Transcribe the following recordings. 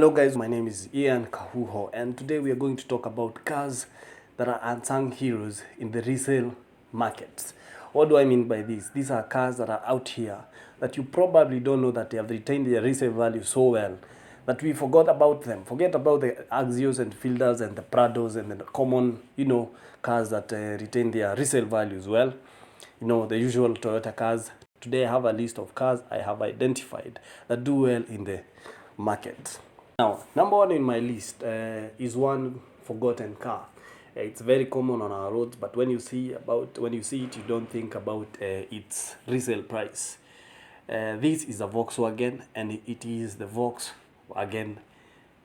Hello guys, my name is Ian Kahuho and today we are going to talk about cars that are unsung heroes in the resale markets. What do I mean by this? These are cars that are out here that you probably don't know that they have retained their resale value so well that we forgot about them. Forget about the Axios and Fielders and the Prados and the common, cars that retain their resale values well. The usual Toyota cars. Today I have a list of cars I have identified that do well in the market. Now, number one in my list is one forgotten car. It's very common on our roads, but when you see it, you don't think about its resale price. This is a Volkswagen, and it is the Volkswagen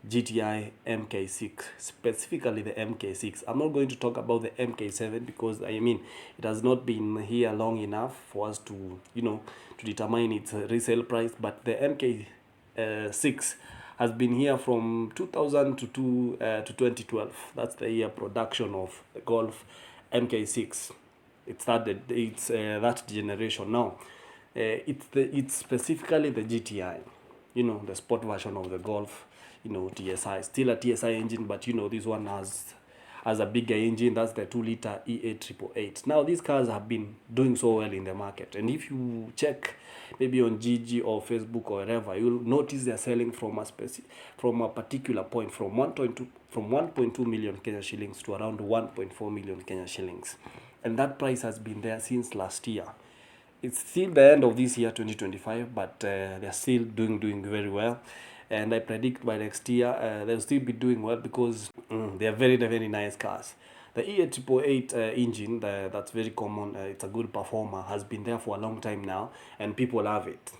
GTI MK6, specifically the MK6. I'm not going to talk about the MK7 because it has not been here long enough for us to to determine its resale price. But the MK6 has been here from 2000 to 2012. That's the year production of the Golf MK6. It's that generation now. It's specifically the GTI, the sport version of the Golf, TSI. Still a TSI engine, but this one has a bigger engine. That's the 2-liter E8888. Now these cars have been doing so well in the market, and if you check maybe on GG or Facebook or wherever, you'll notice they're selling from a particular point from 1.2 million Kenya shillings to around 1.4 million Kenya shillings, and that price has been there since last year. It's still the end of this year 2025, but they're still doing very well, and I predict by next year they'll still be doing well because they are very nice cars. The E8888 engine, that's very common, it's a good performer, has been there for a long time now, and people love it.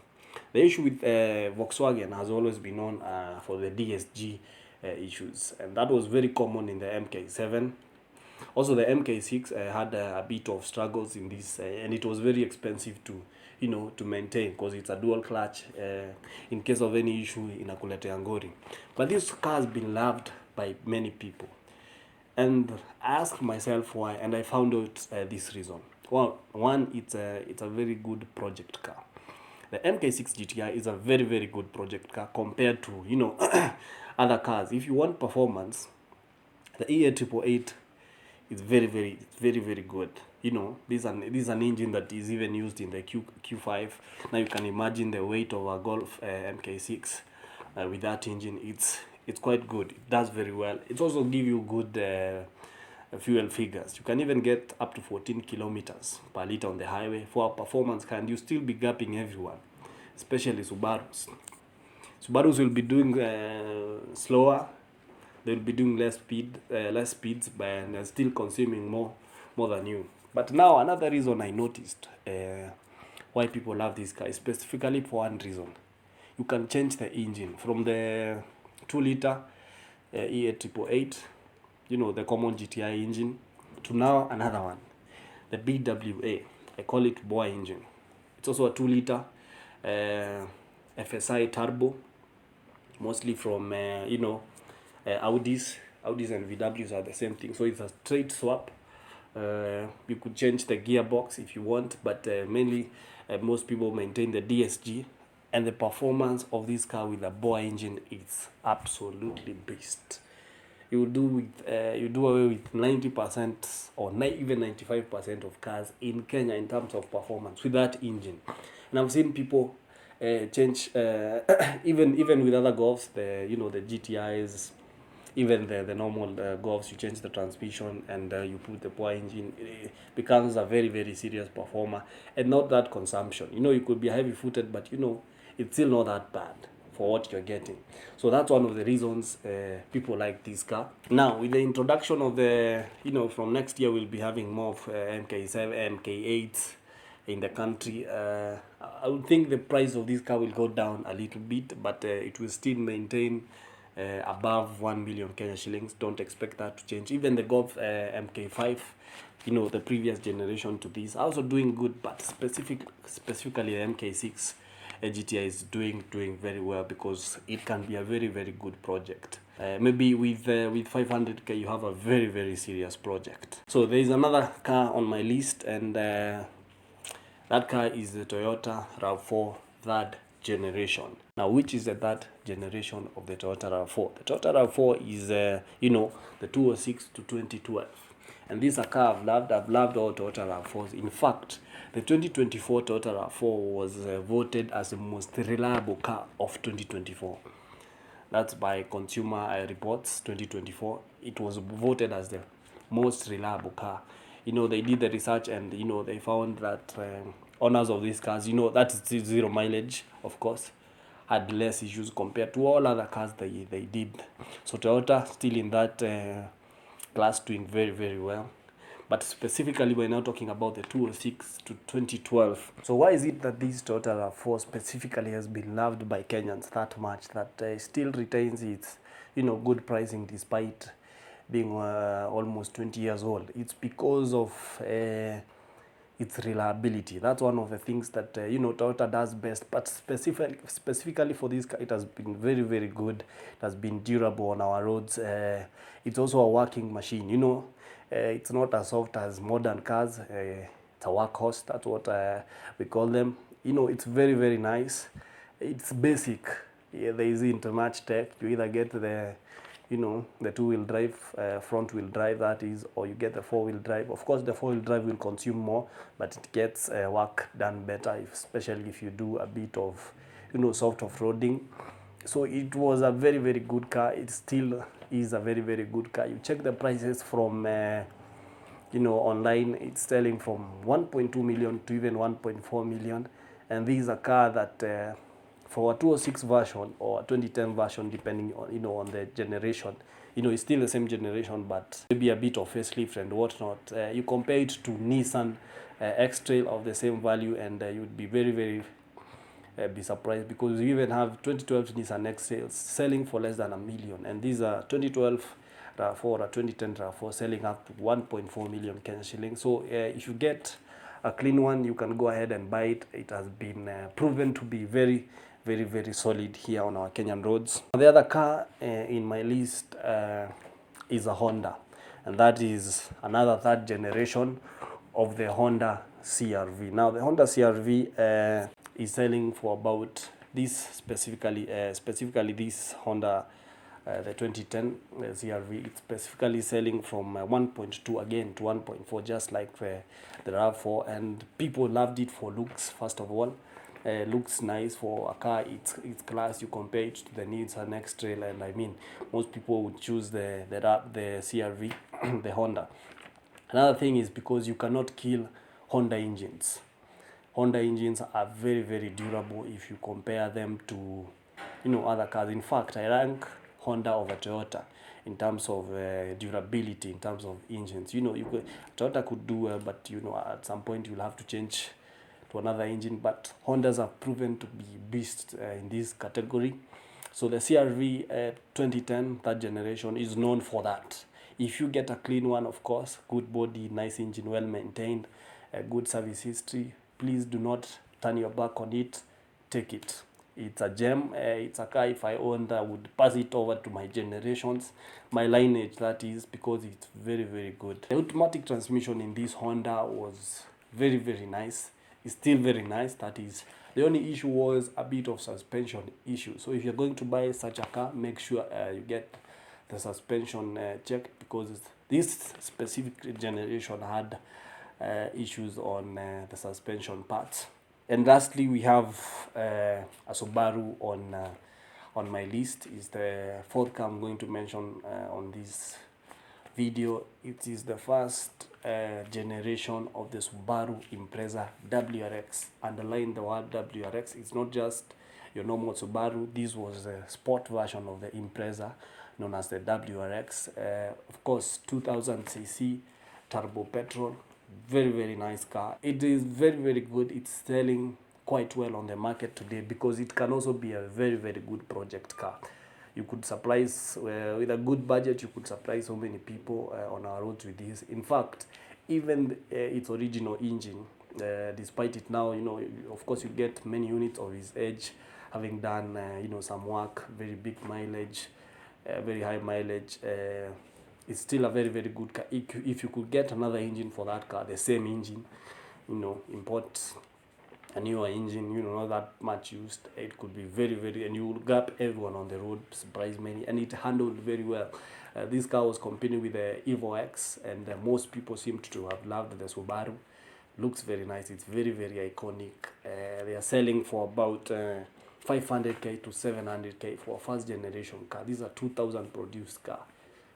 The issue with Volkswagen has always been known for the DSG issues, and that was very common in the MK7. Also, the MK6 had a bit of struggles in this, and it was very expensive to maintain because it's a dual clutch. In case of any issue, inakuletea ngori. But this car has been loved by many people. And I asked myself why, and I found out this reason. Well, one, it's a very good project car. The MK6 GTI is a very good project car compared to other cars. If you want performance, the E8888 is very good. This is an engine that is even used in the Q5. Now you can imagine the weight of a Golf MK6 with that engine. It's quite good. It does very well. It also gives you good fuel figures. You can even get up to 14 kilometers per liter on the highway. For a performance car, and you still be gapping everyone, especially Subarus. Subarus will be doing slower. They'll be doing less speeds, but they're still consuming more than you. But now another reason I noticed why people love this car is specifically for one reason. You can change the engine from the 2-liter E8888, the common GTI engine, to now another one, the BWA. I call it boy engine. It's also a 2-liter FSI turbo, mostly from Audis and VWs are the same thing. So it's a straight swap. You could change the gearbox if you want, but mainly most people maintain the DSG. And the performance of this car with a boy engine is absolutely beast. You do away with 90% or even 95% of cars in Kenya in terms of performance with that engine. And I've seen people change even with other Golfs, the GTIs, even the normal Golfs. You change the transmission and you put the power engine. It becomes a very serious performer and not that consumption. You could be heavy footed, but it's still not that bad for what you're getting. So that's one of the reasons people like this car. Now, with the introduction of the from next year we'll be having more of MK7, MK8 in the country. I would think the price of this car will go down a little bit, but it will still maintain above 1 million Kenya shillings. Don't expect that to change. Even the Golf MK5, the previous generation to this, also doing good, but specifically the MK6 GTI is doing very well because it can be a very good project. Maybe with 500k you have a very serious project. So there is another car on my list, and that car is the Toyota RAV4 third generation. Now, which is the third generation of the Toyota RAV4? The Toyota RAV4 is, the 206 to 2012. And this is a car I've loved. I've loved all Toyota RAV4s. In fact, the 2024 Toyota RAV4 was voted as the most reliable car of 2024. That's by Consumer Reports 2024. It was voted as the most reliable car. They did the research and, they found that owners of these cars, that is zero mileage, of course, had less issues compared to all other cars they did. So Toyota still in that class, doing very, very well. But specifically, we're now talking about the 206 to 2012. So why is it that this Toyota RAV4 specifically has been loved by Kenyans that much, that still retains its, good pricing despite being almost 20 years old? It's because of its reliability. That's one of the things that Toyota does best. But specifically for this car, it has been very, very good. It has been durable on our roads. It's also a working machine. It's not as soft as modern cars. It's a workhorse. That's what we call them. It's very, very nice. It's basic. There isn't much tech. You either get the two-wheel drive, front-wheel drive, that is, or you get the four-wheel drive. Of course, the four-wheel drive will consume more, but it gets work done better, especially if you do a bit of, soft off-roading. So it was a very, very good car. It still is a very, very good car. You check the prices from, online. It's selling from 1.2 million to even 1.4 million. And this is a car that, for a 206 version or a 2010 version, depending on, on the generation, it's still the same generation, but maybe a bit of facelift and whatnot. You compare it to Nissan X-Trail of the same value, and you'd be very, very be surprised, because you even have 2012 Nissan X-Trail selling for less than $1 million, and these are 2012 RAV4 or 2010 RAV4 selling up to 1.4 million Kenya shillings. So if you get a clean one, you can go ahead and buy it. It has been proven to be very, very, very solid here on our Kenyan roads. The other car in my list is a Honda, and that is another third generation of the Honda CR-V. Now, the Honda CR-V is selling for about this specifically this Honda, the 2010 CR-V. It's specifically selling from 1.2 again to 1.4, just like the RAV4, and people loved it for looks. First of all, looks nice for a car. It's class. You compare it to the Nissan X-Trail, and I mean, most people would choose the CR-V, the Honda. Another thing is because you cannot kill Honda engines. Honda engines are very, very durable if you compare them to, other cars. In fact, I rank Honda over Toyota in terms of durability, in terms of engines. Toyota could do well, but at some point you'll have to change to another engine. But Hondas have proven to be beasts in this category. So the CR-V 2010 third generation is known for that. If you get a clean one, of course, good body, nice engine, well maintained, good service history, please do not turn your back on it. Take it. It's a gem. It's a car, if I owned, I would pass it over to my generations, my lineage, that is, because it's very, very good. The automatic transmission in this Honda was very, very nice. It's still very nice, that is. The only issue was a bit of suspension issue. So if you're going to buy such a car, make sure you get the suspension checked, because this specific generation had issues on the suspension parts. And lastly, we have a Subaru on my list. Is the fourth car I'm going to mention on this video. It is the first generation of the Subaru Impreza WRX. Underline the word WRX. It's not just your normal Subaru. This was the sport version of the Impreza, known as the WRX. Of course, 2000cc turbo petrol. Very, very nice car. It is very, very good. It's selling quite well on the market today, because it can also be a very, very good project car. You could supply, with a good budget, you could supply so many people on our roads with this. In fact, even its original engine, despite it now, of course, you get many units of its age, having done, some work, very big mileage, very high mileage. It's still a very, very good car. If you could get another engine for that car, the same engine, import a newer engine, not that much used. It could be very, and you will grab everyone on the road, surprise many, and it handled very well. This car was competing with the Evo X, and most people seemed to have loved the Subaru. Looks very nice. It's very iconic. They are selling for about 500k to 700k for a first generation car. These are 2000 produced car.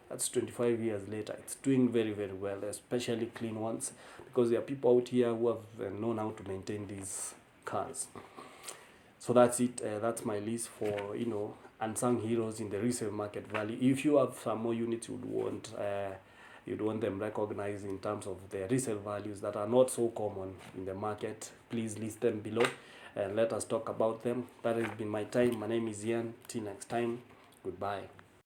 That's 25 years later. It's doing very well, especially clean ones, because there are people out here who have known how to maintain these cars. So that's it. That's my list for unsung heroes in the resale market value. If you have some more units you'd want them recognized in terms of their resale values that are not so common in the market, please list them below and let us talk about them. That has been my time. My name is Ian. Till next time, goodbye.